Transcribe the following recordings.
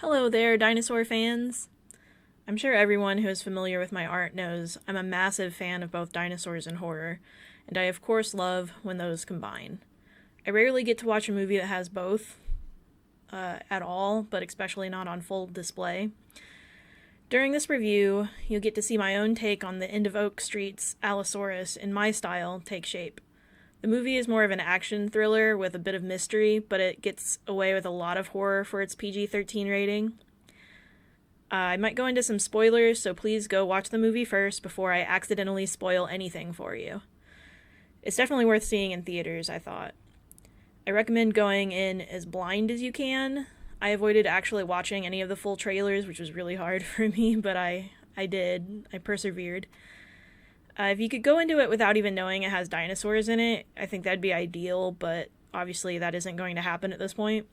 Hello there, dinosaur fans! I'm sure everyone who is familiar with my art knows I'm a massive fan of both dinosaurs and horror, and I of course love when those combine. I rarely get to watch a movie that has both at all, but especially not on full display. During this review, you'll get to see my own take on the end of Oak Street's Allosaurus in my style take shape. The movie is more of an action thriller with a bit of mystery, but it gets away with a lot of horror for its PG-13 rating. I might go into some spoilers, so please go watch the movie first before I accidentally spoil anything for you. It's definitely worth seeing in theaters, I thought. I recommend going in as blind as you can. I avoided actually watching any of the full trailers, which was really hard for me, but I did. I persevered. If you could go into it without even knowing it has dinosaurs in it, I think that'd be ideal, but obviously that isn't going to happen at this point.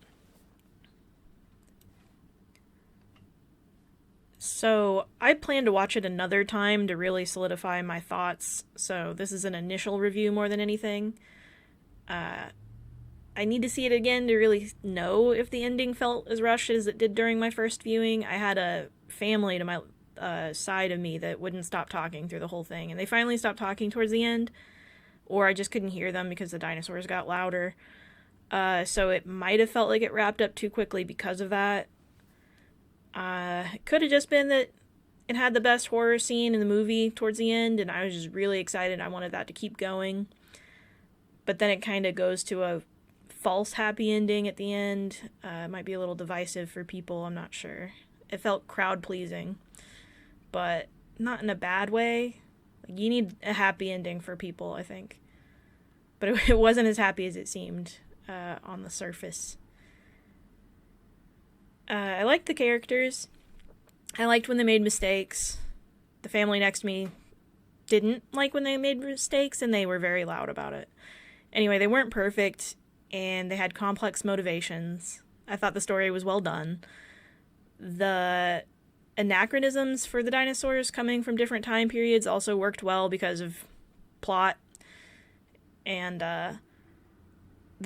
So I plan to watch it another time to really solidify my thoughts, so this is an initial review more than anything. I need to see it again to really know if the ending felt as rushed as it did during my first viewing. I had a family to my side of me that wouldn't stop talking through the whole thing, and they finally stopped talking towards the end, or I just couldn't hear them because the dinosaurs got louder. So it might have felt like it wrapped up too quickly because of that. It could have just been that it had the best horror scene in the movie towards the end, and I was just really excited. I wanted that to keep going. But then it kind of goes to a false happy ending at the end. It might be a little divisive for people, I'm not sure. It felt crowd-pleasing, but not in a bad way. You need a happy ending for people, I think. But it wasn't as happy as it seemed on the surface. I liked the characters. I liked when they made mistakes. The family next to me didn't like when they made mistakes, and they were very loud about it. Anyway, they weren't perfect, and they had complex motivations. I thought the story was well done. The anachronisms for the dinosaurs coming from different time periods also worked well because of plot. And the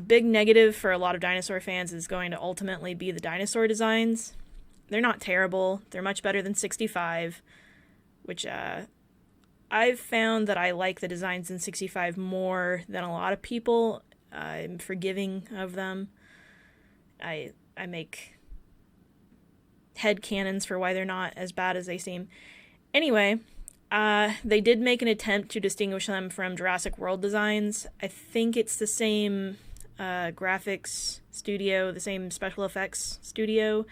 big negative for a lot of dinosaur fans is going to ultimately be the dinosaur designs. They're not terrible. They're much better than 65, which I've found that I like the designs in 65 more than a lot of people. I'm forgiving of them. I make headcanons for why they're not as bad as they seem. Anyway, they did make an attempt to distinguish them from Jurassic World designs. I think it's the same graphics studio, the same special effects studio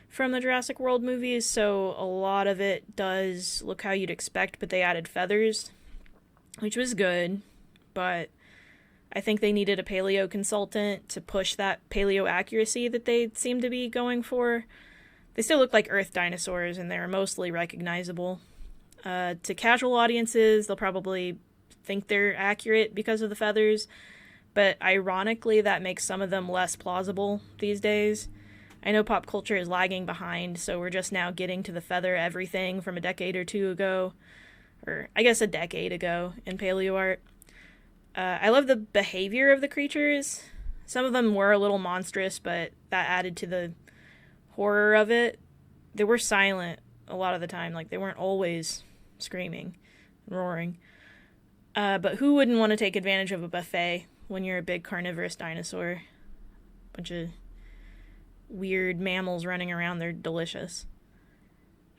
from the Jurassic World movies, so a lot of it does look how you'd expect, but they added feathers, which was good, but I think they needed a paleo consultant to push that paleo accuracy that they seem to be going for. They still look like Earth dinosaurs, and they're mostly recognizable. To casual audiences, they'll probably think they're accurate because of the feathers, but ironically, that makes some of them less plausible these days. I know pop culture is lagging behind, so we're just now getting to the feather everything from a decade or two ago, or I guess a decade ago in Paleoart. I love the behavior of the creatures. Some of them were a little monstrous, but that added to the horror of it. They were silent a lot of the time, like they weren't always screaming and roaring. But who wouldn't want to take advantage of a buffet when you're a big carnivorous dinosaur? Bunch of weird mammals running around, they're delicious.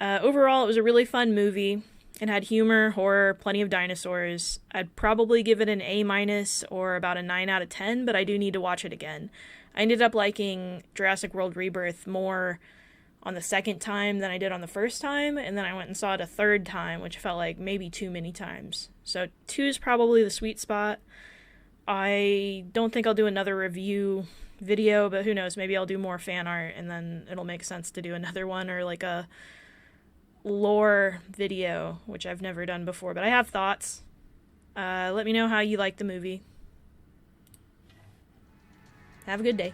Overall, it was a really fun movie. It had humor, horror, plenty of dinosaurs. I'd probably give it an A- or about a 9 out of 10, but I do need to watch it again. I ended up liking Jurassic World Rebirth more on the second time than I did on the first time, and then I went and saw it a third time, which felt like maybe too many times. So 2 is probably the sweet spot. I don't think I'll do another review video, but who knows, maybe I'll do more fan art, and then it'll make sense to do another one, or like a lore video, which I've never done before, but I have thoughts. Let me know how you like the movie. Have a good day.